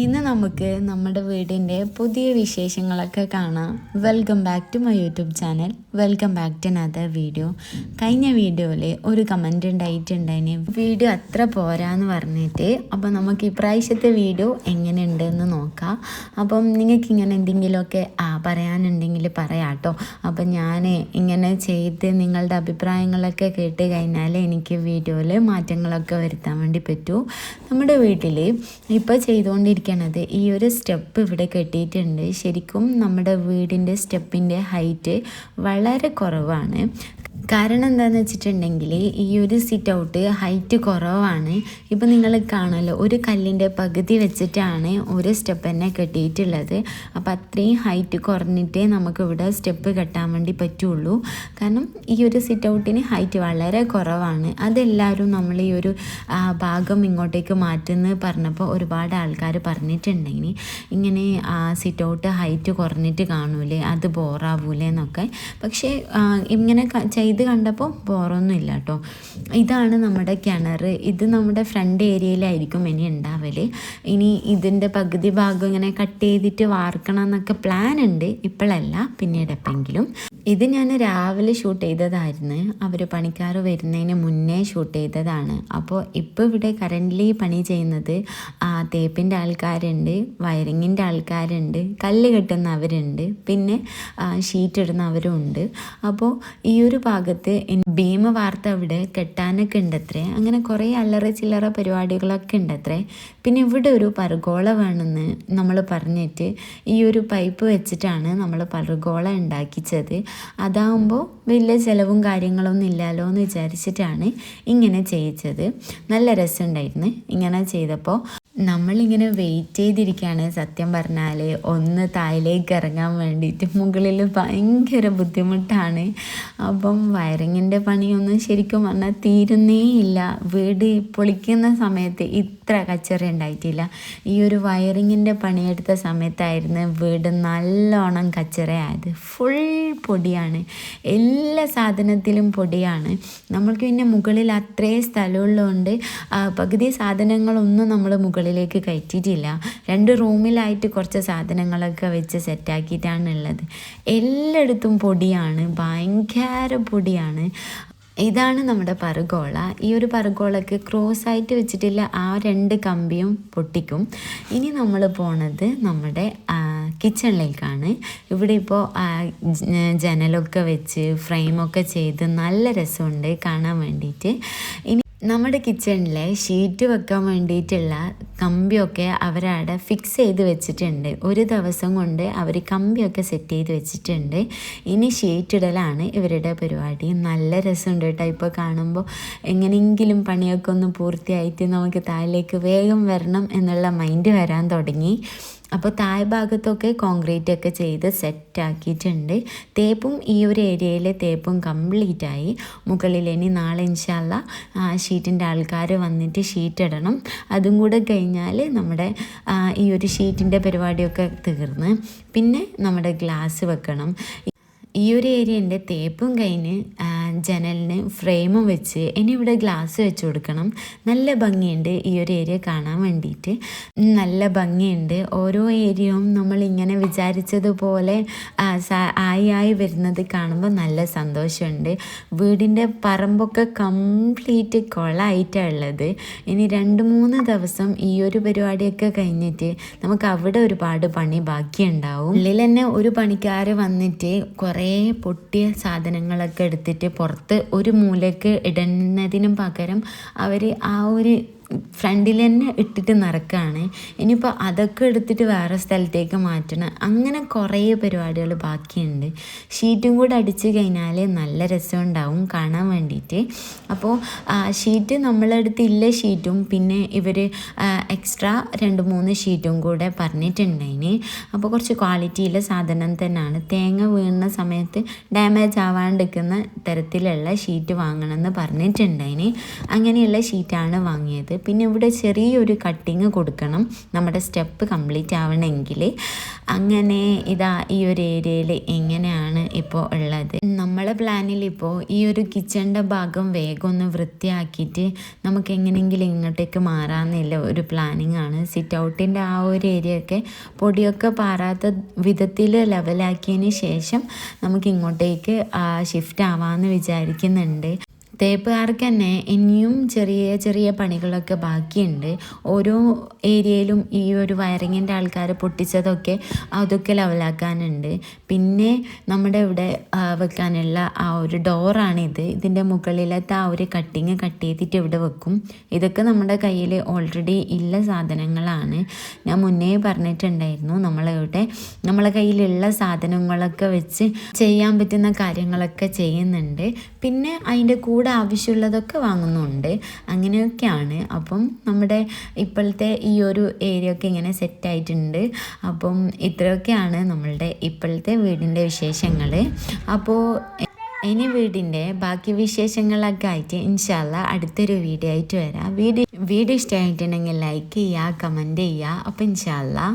ഇന്ന് നമുക്ക് നമ്മുടെ വീടിൻ്റെ പുതിയ വിശേഷങ്ങളൊക്കെ കാണാം. Welcome back to my YouTube channel. Welcome back to another video. കഴിഞ്ഞ വീഡിയോയിൽ ഒരു കമൻറ്റ് ഉണ്ടായിട്ടുണ്ടായിന്, വീഡിയോ അത്ര പോരാന്ന് പറഞ്ഞിട്ട്. അപ്പോൾ നമുക്ക് ഇപ്രാവശ്യത്തെ വീഡിയോ എങ്ങനെയുണ്ടെന്ന് നോക്കാം. അപ്പം നിങ്ങൾക്ക് ഇങ്ങനെ എന്തെങ്കിലുമൊക്കെ പറയാനുണ്ടെങ്കിൽ പറയാം കേട്ടോ. അപ്പം ഞാൻ ഇങ്ങനെ ചെയ്ത് നിങ്ങളുടെ അഭിപ്രായങ്ങളൊക്കെ കേട്ട് കഴിഞ്ഞാൽ എനിക്ക് വീഡിയോയിൽ മാറ്റങ്ങളൊക്കെ വരുത്താൻ വേണ്ടി പറ്റൂ. നമ്മുടെ വീട്ടിൽ ഇപ്പോൾ ചെയ്തുകൊണ്ടിരിക്കുന്നത് ഈ ഒരു സ്റ്റെപ്പ് ഇവിടെ കെട്ടിയിട്ടുണ്ട്. ശരിക്കും നമ്മുടെ വീടിൻ്റെ സ്റ്റെപ്പിൻ്റെ ഹൈറ്റ് വളരെ കുറവാണ്. കാരണം എന്താണെന്ന് വെച്ചിട്ടുണ്ടെങ്കിൽ ഈ ഒരു സിറ്റ് ഔട്ട് ഹൈറ്റ് കുറവാണ്. ഇപ്പോൾ നിങ്ങൾ കാണുമല്ലോ, ഒരു കല്ലിൻ്റെ പകുതി വെച്ചിട്ടാണ് ഒരു സ്റ്റെപ്പ് തന്നെ കെട്ടിയിട്ടുള്ളത്. അപ്പോൾ അത്രയും ഹൈറ്റ് കുറഞ്ഞിട്ടേ നമുക്കിവിടെ സ്റ്റെപ്പ് കെട്ടാൻ വേണ്ടി പറ്റുള്ളൂ. കാരണം ഈ ഒരു സിറ്റ് ഔട്ടിന് ഹൈറ്റ് വളരെ കുറവാണ്. അതെല്ലാവരും നമ്മൾ ഈ ഒരു ഭാഗം ഇങ്ങോട്ടേക്ക് മാറ്റുമെന്ന് പറഞ്ഞപ്പോൾ ഒരുപാട് ആൾക്കാർ പറഞ്ഞിട്ടുണ്ടെങ്കിൽ ഇങ്ങനെ സിറ്റ് ഔട്ട് ഹൈറ്റ് കുറഞ്ഞിട്ട് കാണൂലേ, അത് ബോറാവൂലേ എന്നൊക്കെ. പക്ഷേ ഇങ്ങനെ ചെയ്ത് കണ്ടപ്പോൾ ബോറൊന്നും ഇല്ല കേട്ടോ. ഇതാണ് നമ്മുടെ കിണർ. ഇത് നമ്മുടെ ഫ്രണ്ട് ഏരിയയിലായിരിക്കും ഇനി ഉണ്ടാവല്. ഇനി ഇതിൻ്റെ പകുതി ഭാഗം ഇങ്ങനെ കട്ട് ചെയ്തിട്ട് വാർക്കണം എന്നൊക്കെ പ്ലാൻ ഉണ്ട്. ഇപ്പോഴല്ല, പിന്നീട് എപ്പോഴെങ്കിലും. ഇത് ഞാൻ രാവിലെ ഷൂട്ട് ചെയ്തതായിരുന്നു. അവർ പണിക്കാർ വരുന്നതിന് മുന്നേ ഷൂട്ട് ചെയ്തതാണ്. അപ്പോൾ ഇപ്പോൾ ഇവിടെ കറൻ്റ്ലി പണി ചെയ്യുന്നത് തേപ്പിൻ്റെ ആൾക്കാരുണ്ട്, വയറിങ്ങിൻ്റെ ആൾക്കാരുണ്ട്, കല്ല് കെട്ടുന്നവരുണ്ട്, പിന്നെ ഷീറ്റ് ഇടുന്നവരും ഉണ്ട്. അപ്പോൾ ഈ ഒരു ഭാഗത്ത് ഭീമ വാർത്ത അവിടെ കെട്ടാനൊക്കെ ഉണ്ടത്രേ. അങ്ങനെ കുറേ അല്ലറ ചില്ലറ പരിപാടികളൊക്കെ ഉണ്ടത്രേ. പിന്നെ ഇവിടെ ഒരു പർഗോള വേണമെന്ന് നമ്മൾ പറഞ്ഞിട്ട് ഈ ഒരു പൈപ്പ് വെച്ചിട്ടാണ് നമ്മൾ പർഗോള ഉണ്ടാക്കിച്ചത്. അതാകുമ്പോൾ വലിയ ചിലവും കാര്യങ്ങളൊന്നും ഇല്ലല്ലോ എന്ന് വിചാരിച്ചിട്ടാണ് ഇങ്ങനെ ചെയ്യിച്ചത്. നല്ല രസമുണ്ടായിരുന്നു ഇങ്ങനെ ചെയ്തപ്പോൾ. നമ്മളിങ്ങനെ വെയിറ്റ് ചെയ്തിരിക്കുകയാണ് സത്യം പറഞ്ഞാൽ, ഒന്ന് താഴേക്ക് ഇറങ്ങാൻ വേണ്ടിയിട്ട്. മുകളിൽ ഭയങ്കര ബുദ്ധിമുട്ടാണ്. അപ്പം വയറിങ്ങിൻ്റെ പണിയൊന്നും ശരിക്കും പറഞ്ഞാൽ തീരുന്നേ ഇല്ല. വീട് പൊളിക്കുന്ന സമയത്ത് ഇത്ര കച്ചറ ഉണ്ടായിട്ടില്ല. ഈ ഒരു വയറിങ്ങിൻ്റെ പണിയെടുത്ത സമയത്തായിരുന്നു വീട് നല്ലോണം കച്ചറയായത്. ഫുൾ പൊടിയാണ്, എല്ലാ സാധനത്തിലും പൊടിയാണ്. നമ്മൾക്ക് പിന്നെ മുകളിൽ അത്രയും സ്ഥലമുള്ളതുകൊണ്ട് പകുതി സാധനങ്ങളൊന്നും നമ്മൾ മുകളിലേക്ക് കയറ്റിയിട്ടില്ല. 2 റൂമിലായിട്ട് കുറച്ച് സാധനങ്ങളൊക്കെ വെച്ച് സെറ്റാക്കിയിട്ടാണ് ഉള്ളത്. എല്ലായിടത്തും പൊടിയാണ്, ഭയങ്കര പൊടിയാണ്. ഇതാണ് നമ്മുടെ പറുകോള. ഈ ഒരു പറുകോളക്ക് ക്രോസ് ആയിട്ട് വെച്ചിട്ടില്ല, ആ 2 കമ്പിയും പൊട്ടിക്കും. ഇനി നമ്മൾ പോണത് നമ്മുടെ കിച്ചണിലേക്കാണ്. ഇവിടെ ഇപ്പോൾ ജനലൊക്കെ വെച്ച് ഫ്രെയിമൊക്കെ ചെയ്ത് നല്ല രസമുണ്ട് കാണാൻ വേണ്ടിയിട്ട്. ഇനി നമ്മുടെ കിച്ചണിലെ ഷീറ്റ് വെക്കാൻ വേണ്ടിയിട്ടുള്ള കമ്പിയൊക്കെ അവരവിടെ ഫിക്സ് ചെയ്ത് വെച്ചിട്ടുണ്ട്. ഒരു ദിവസം കൊണ്ട് അവർ കമ്പിയൊക്കെ സെറ്റ് ചെയ്ത് വെച്ചിട്ടുണ്ട്. ഇനി ഷീറ്റ് ഇടലാണ് ഇവരുടെ പരിപാടി. നല്ല രസമുണ്ട് കേട്ടോ. ഇപ്പോൾ കാണുമ്പോൾ എങ്ങനെയെങ്കിലും പണിയൊക്കെ ഒന്ന് പൂർത്തിയായിട്ട് നമുക്ക് താഴേക്ക് വേഗം വരണം എന്നുള്ള മൈൻഡ് വരാൻ തുടങ്ങി. അപ്പോൾ താഴെ ഭാഗത്തൊക്കെ കോൺക്രീറ്റ് ഒക്കെ ചെയ്ത് സെറ്റാക്കിയിട്ടുണ്ട്. തേപ്പും ഈ ഒരു ഏരിയയിലെ തേപ്പും കംപ്ലീറ്റായി. മുകളിൽ ഇനി നാളെ ഇൻഷാ അല്ലാ ഷീറ്റിൻ്റെ ആൾക്കാർ വന്നിട്ട് ഷീറ്റ് ഇടണം. അതും കൂടെ കഴിഞ്ഞാൽ നമ്മുടെ ഈ ഒരു ഷീറ്റിൻ്റെ പരിപാടിയൊക്കെ തീർന്ന് പിന്നെ നമ്മുടെ ഗ്ലാസ് വെക്കണം. ഈ ഒരു ഏരിയൻ്റെ തേപ്പും കഴിഞ്ഞ് ജനലിന് ഫ്രെയിമും വെച്ച് ഇനി ഇവിടെ ഗ്ലാസ് വെച്ച് കൊടുക്കണം. നല്ല ഭംഗിയുണ്ട് ഈ ഒരു ഏരിയ കാണാൻ വേണ്ടിയിട്ട്. നല്ല ഭംഗിയുണ്ട്. ഓരോ ഏരിയയും നമ്മളിങ്ങനെ വിചാരിച്ചതുപോലെ ആയി വരുന്നത് കാണുമ്പോൾ നല്ല സന്തോഷമുണ്ട്. വീടിൻ്റെ പറമ്പൊക്കെ കംപ്ലീറ്റ് കൊളായിട്ടാണ് ഉള്ളത്. ഇനി 2-3 ദിവസം ഈ ഒരു പരിപാടിയൊക്കെ കഴിഞ്ഞിട്ട് നമുക്ക് അവിടെ ഒരുപാട് പണി ബാക്കിയുണ്ടാവും. ഉള്ളിൽ തന്നെ ഒരു പണിക്കാർ വന്നിട്ട് കുറേ പൊട്ടിയ സാധനങ്ങളൊക്കെ എടുത്തിട്ട് പുറത്ത് ഒരു മൂലയ്ക്ക് ഇടുന്നതിനും പകരം അവർ ആ ഒരു ഫ്രണ്ടിൽ തന്നെ ഇട്ടിട്ട് നടക്കുകയാണ്. ഇനിയിപ്പോൾ അതൊക്കെ എടുത്തിട്ട് വേറെ സ്ഥലത്തേക്ക് മാറ്റണം. അങ്ങനെ കുറേ പരിപാടികൾ ബാക്കിയുണ്ട്. ഷീറ്റും കൂടെ അടിച്ച് കഴിഞ്ഞാൽ നല്ല രസമുണ്ടാവും കാണാൻ വേണ്ടിയിട്ട്. അപ്പോൾ ഷീറ്റ് നമ്മളടുത്ത് ഇല്ല ഷീറ്റും പിന്നെ ഇവർ എക്സ്ട്രാ 2-3 ഷീറ്റും കൂടെ പറഞ്ഞിട്ടുണ്ടായിന്. അപ്പോൾ കുറച്ച് ക്വാളിറ്റിയുള്ള സാധനം തന്നെയാണ്. തേങ്ങ വീഴുന്ന സമയത്ത് ഡാമേജ് ആവാണ്ടിരിക്കുന്ന തരത്തിലുള്ള ഷീറ്റ് വാങ്ങണമെന്ന് പറഞ്ഞിട്ടുണ്ടായിന്. അങ്ങനെയുള്ള ഷീറ്റാണ് വാങ്ങിയത്. പിന്നെ ഇവിടെ ചെറിയൊരു കട്ടിങ് കൊടുക്കണം നമ്മുടെ സ്റ്റെപ്പ് കംപ്ലീറ്റ് ആവണമെങ്കിൽ. അങ്ങനെ ഇതാ ഈ ഒരു ഏരിയയിൽ എങ്ങനെയാണ് ഇപ്പോൾ ഉള്ളത്. നമ്മളെ പ്ലാനിൽ ഇപ്പോൾ ഈ ഒരു കിച്ചണിൻ്റെ ഭാഗം വേഗം ഒന്ന് വൃത്തിയാക്കിയിട്ട് നമുക്ക് എങ്ങനെയെങ്കിലും ഇങ്ങോട്ടേക്ക് മാറാമെന്നില്ല ഒരു പ്ലാനിങ് ആണ്. സിറ്റ് ഔട്ടിൻ്റെ ആ ഒരു ഏരിയ ഒക്കെ പൊടിയൊക്കെ പാറാത്ത വിധത്തിൽ ലെവലാക്കിയതിന് ശേഷം നമുക്ക് ഇങ്ങോട്ടേക്ക് ഷിഫ്റ്റ് ആവാമെന്ന് വിചാരിക്കുന്നുണ്ട്. തേപ്പുകാർക്ക് തന്നെ ഇനിയും ചെറിയ ചെറിയ പണികളൊക്കെ ബാക്കിയുണ്ട്. ഓരോ ഏരിയയിലും ഈ ഒരു വയറിങ്ങിൻ്റെ ആൾക്കാർ പൊട്ടിച്ചതൊക്കെ അതൊക്കെ ലെവലാക്കാനുണ്ട്. പിന്നെ നമ്മുടെ ഇവിടെ വെക്കാനുള്ള ആ ഒരു ഡോറാണിത്. ഇതിൻ്റെ മുകളിലത്തെ ആ ഒരു കട്ടിങ് കട്ട് ചെയ്തിട്ട് ഇവിടെ വെക്കും. ഇതൊക്കെ നമ്മുടെ കയ്യിൽ ഓൾറെഡി ഉള്ള സാധനങ്ങളാണ്. ഞാൻ മുന്നേ പറഞ്ഞിട്ടുണ്ടായിരുന്നു നമ്മളെ കയ്യിലുള്ള സാധനങ്ങളൊക്കെ വെച്ച് ചെയ്യാൻ പറ്റുന്ന കാര്യങ്ങളൊക്കെ ചെയ്യുന്നുണ്ട്. പിന്നെ അതിൻ്റെ കൂടെ ആവശ്യമുള്ളതൊക്കെ വാങ്ങുന്നുണ്ട്. അങ്ങനെയൊക്കെയാണ്. അപ്പം നമ്മുടെ ഇപ്പോഴത്തെ ഈ ഒരു ഏരിയ ഒക്കെ ഇങ്ങനെ സെറ്റായിട്ടുണ്ട്. അപ്പം ഇത്രയൊക്കെയാണ് നമ്മളുടെ ഇപ്പോഴത്തെ വീടിൻ്റെ വിശേഷങ്ങൾ. അപ്പോൾ ഇനി വീടിൻ്റെ ബാക്കി വിശേഷങ്ങളൊക്കെ ആയിട്ട് ഇൻഷാ അല്ലാ അടുത്തൊരു വീഡിയോ ആയിട്ട് വരാം. വീഡിയോ ഇഷ്ടമായിട്ടുണ്ടെങ്കിൽ ലൈക്ക് ചെയ്യുക, കമൻറ്റ് ചെയ്യുക. അപ്പോൾ ഇൻഷാ അല്ലാ